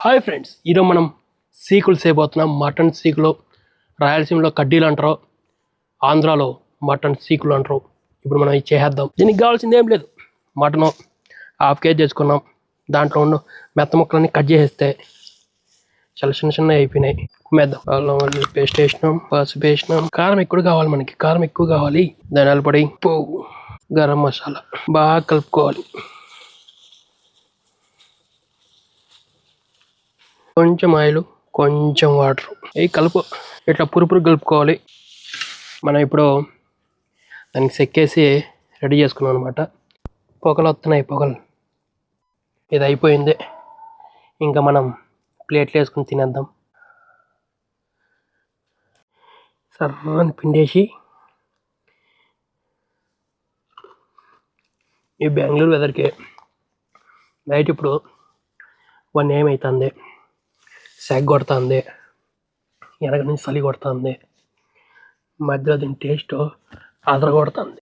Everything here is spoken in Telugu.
హాయ్ ఫ్రెండ్స్, ఈరోజు మనం సీకులు చేయబోతున్నాం. మటన్ సీకులు రాయలసీమలో కడ్డీలు అంటారు, ఆంధ్రాలో మటన్ సీకులు అంటారు. ఇప్పుడు మనం ఇది చేద్దాం. దీనికి కావాల్సింది ఏం లేదు, మటను 1/2 kg తెచ్చుకున్నాం. దాంట్లో ఉన్న మెత్త ముక్కలన్నీ కట్ చేసేస్తే చాలా చిన్న చిన్న అయిపోయినాయి. మెద్దాం. అల్లం పేస్ట్ వేసినాం, పసుపు వేసినాం. కారం ఎక్కువ కావాలి, మనకి కారం ఎక్కువ కావాలి. ధనియాల పొడి, ఉప్పు, గరం మసాలా బాగా కలుపుకోవాలి. కొంచెం ఆయిల్, కొంచెం వాటర్ అవి కలుపు. ఇట్లా పురుపురు కలుపుకోవాలి. మనం ఇప్పుడు దానికి సెక్కేసి రెడీ చేసుకున్నాం అనమాట. పొగలు వస్తున్నాయి, పొగలు. ఇది అయిపోయింది. ఇంకా మనం ప్లేట్లు వేసుకుని తినేద్దాం. సర్రని పిండేసి, ఈ బెంగళూరు వెదర్కి నైట్ ఇప్పుడు 1 AM అవుతుంది. సెగ కొడుతుంది, వెనక నుంచి చలి కొడుతుంది, మధ్యలో దీని టేస్ట్ అదర కొడుతుంది.